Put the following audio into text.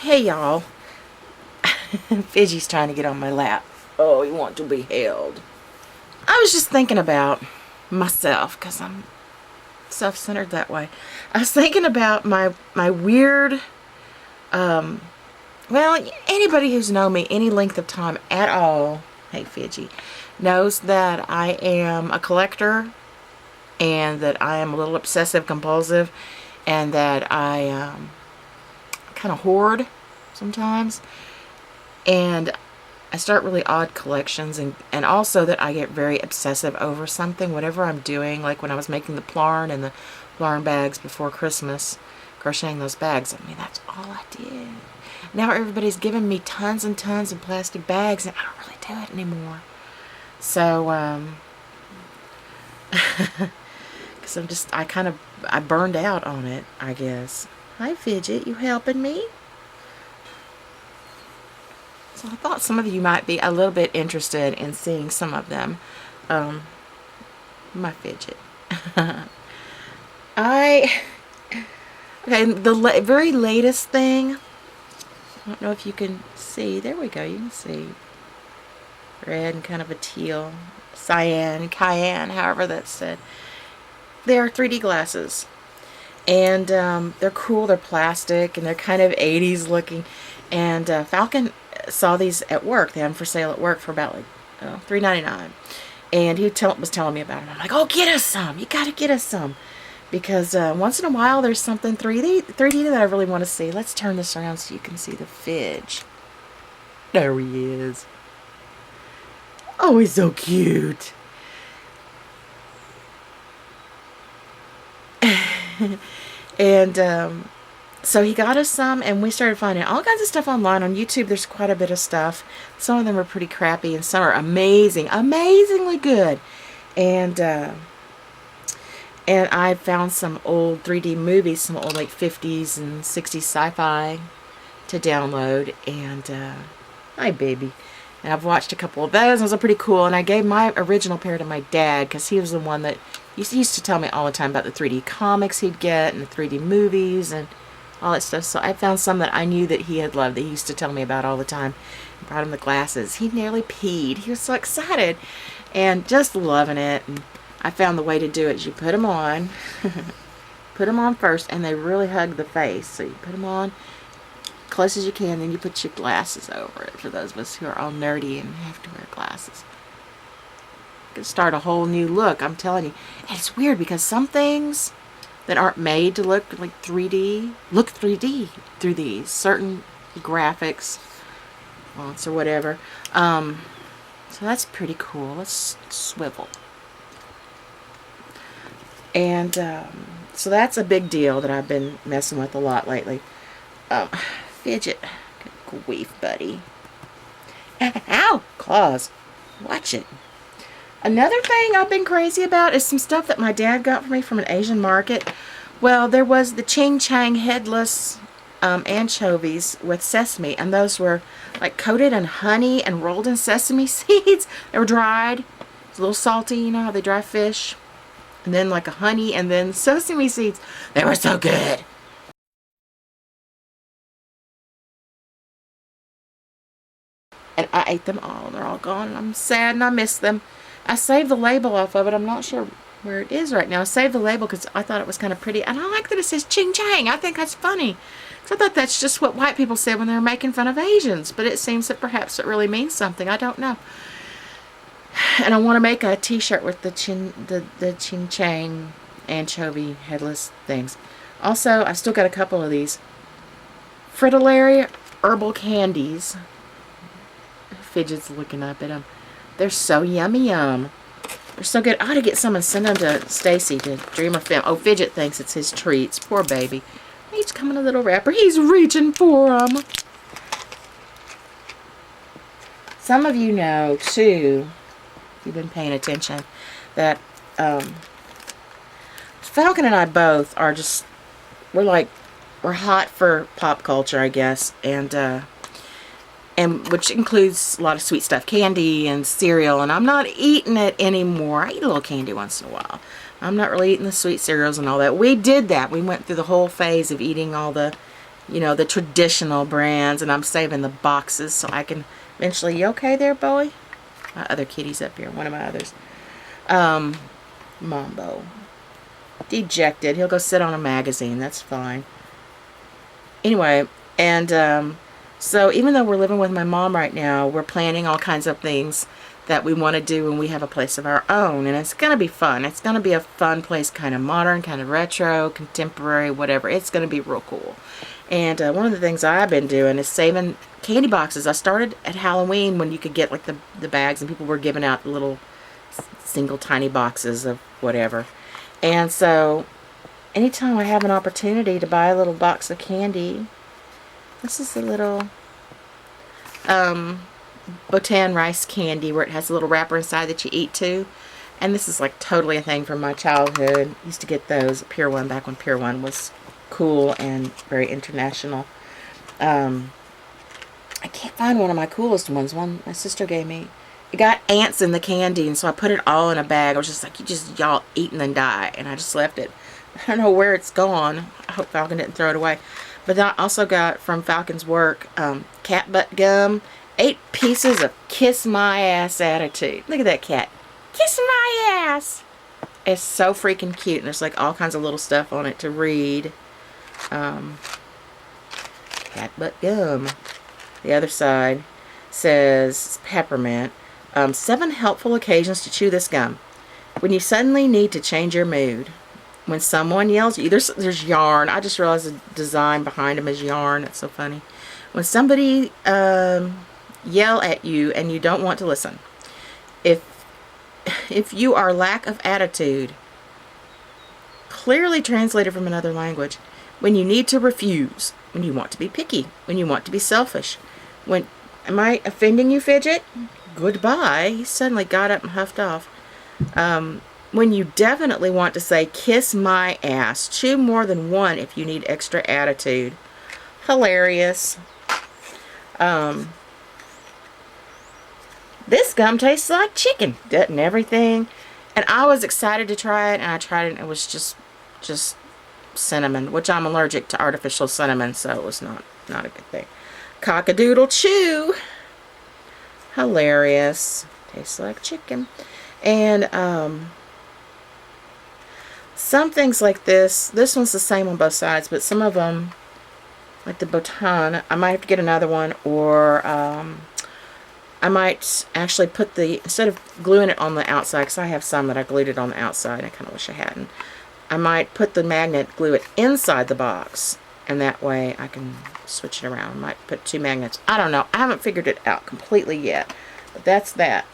Hey y'all. Fidgy's trying to get on my lap. Oh, he wants to be held. I was just thinking about myself because I'm self-centered that way. I was thinking about my weird, well, anybody who's known me any length of time at all, hey Fidgy, knows that I am a collector and that I am a little obsessive compulsive and that I kind of hoard sometimes. And I start really odd collections, and also that I get very obsessive over something, whatever I'm doing. Like when I was making the plarn and the plarn bags before Christmas, crocheting those bags, I mean, that's all I did. Now everybody's giving me tons and tons of plastic bags, and I don't really do it anymore. So, because I burned out on it, I guess. Hi, Fidget, you helping me? So I thought some of you might be a little bit interested in seeing some of them. My Fidget. Okay, the very latest thing, I don't know if you can see, there we go, you can see. Red and kind of a teal, cayenne, however that's said. They are 3D glasses. And they're cool, they're plastic, and they're kind of 80s looking. And Falcon saw these at work. They had them for sale at work for about like $3.99. And he was telling me about them. I'm like, oh, get us some. You got to get us some. Because once in a while there's something 3D that I really want to see. Let's turn this around so you can see the Fidge. There he is. Oh, he's so cute. And so he got us some, and we started finding all kinds of stuff online. On YouTube, there's quite a bit of stuff. Some of them are pretty crappy, and some are amazingly good. And I found some old 3D movies, some old like 50s and 60s sci-fi to download. And hi, baby. And I've watched a couple of those. Those are pretty cool. And I gave my original pair to my dad because he was the one that he used to tell me all the time about the 3D comics he'd get and the 3D movies and all that stuff. So I found some that I knew that he had loved, that he used to tell me about all the time. I brought him the glasses. He nearly peed. He was so excited and just loving it. And I found the way to do it is you put them on. Put them on first, and they really hug the face. So you put them on close as you can, then you put your glasses over it for those of us who are all nerdy and have to wear glasses. You can start a whole new look, I'm telling you. And it's weird because some things that aren't made to look like 3D, look 3D through these certain graphics, fonts or whatever. So that's pretty cool. Let's swivel. And so that's a big deal that I've been messing with a lot lately. Fidget. Good grief, buddy. Ow! Claws. Watch it. Another thing I've been crazy about is some stuff that my dad got for me from an Asian market. Well, there was the Ching Chang headless anchovies with sesame, and those were like coated in honey and rolled in sesame seeds. They were dried. It's a little salty, you know how they dry fish. And then like a honey and then sesame seeds. They were so good. And I ate them all. They're all gone. And I'm sad and I miss them. I saved the label off of it. I'm not sure where it is right now. I saved the label because I thought it was kind of pretty. And I like that it says Ching Chang. I think that's funny. Because I thought that's just what white people said when they were making fun of Asians. But it seems that perhaps it really means something. I don't know. And I want to make a t-shirt with the Ching Chang anchovy headless things. Also, I still got a couple of these Fritillary herbal candies. Fidget's looking up at them. They're so yummy yum. They're so good. I ought to get some and send them to Stacy to Dream of Film. Oh, Fidget thinks it's his treats. Poor baby. He's coming a little wrapper. He's reaching for them. Some of you know, too, if you've been paying attention, that Falcon and I both are just, we're hot for pop culture, I guess. And which includes a lot of sweet stuff, candy and cereal, and I'm not eating it anymore. I eat a little candy once in a while. I'm not really eating the sweet cereals and all that. We did that. We went through the whole phase of eating all the you know, the traditional brands, and I'm saving the boxes so I can eventually. You okay there, boy? My other kitty's up here. One of my others. Mambo. Dejected. He'll go sit on a magazine. That's fine. Anyway, and so even though we're living with my mom right now, we're planning all kinds of things that we want to do when we have a place of our own, and it's going to be fun. It's going to be a fun place, kind of modern, kind of retro, contemporary, whatever. It's going to be real cool. And one of the things I've been doing is saving candy boxes. I started at Halloween when you could get like the bags, and people were giving out little single tiny boxes of whatever. And so anytime I have an opportunity to buy a little box of candy, this is a little Botan rice candy where it has a little wrapper inside that you eat too. And this is like totally a thing from my childhood. Used to get those at Pier 1 back when Pier 1 was cool and very international. I can't find one of my coolest ones. One my sister gave me. It got ants in the candy, and so I put it all in a bag. I was just like, y'all eat and then die. And I just left it. I don't know where it's gone. I hope Falcon didn't throw it away. But then I also got from Falcon's work cat butt gum. 8 pieces of kiss my ass attitude. Look at that cat. Kiss my ass. It's so freaking cute. And there's like all kinds of little stuff on it to read. Cat butt gum. The other side says peppermint. 7 helpful occasions to chew this gum. When you suddenly need to change your mood. When someone yells at you. There's yarn. I just realized the design behind them is yarn. That's so funny. When somebody yell at you and you don't want to listen. If you are lack of attitude, clearly translated from another language, when you need to refuse, when you want to be picky, when you want to be selfish, when, am I offending you, Fidget? Goodbye. He suddenly got up and huffed off. When you definitely want to say, kiss my ass. Chew more than one if you need extra attitude. Hilarious. This gum tastes like chicken, doesn't everything? And I was excited to try it, and I tried it, and it was just cinnamon, which I'm allergic to artificial cinnamon, so it was not a good thing. Cock-a-doodle chew. Hilarious. Tastes like chicken. And some things like this one's the same on both sides, but some of them, like the Botan, I might have to get another one, or I might actually put instead of gluing it on the outside, because I have some that I glued it on the outside, I kind of wish I hadn't, I might put the magnet, glue it inside the box, and that way I can switch it around. I might put 2 magnets. I don't know. I haven't figured it out completely yet, but that's that.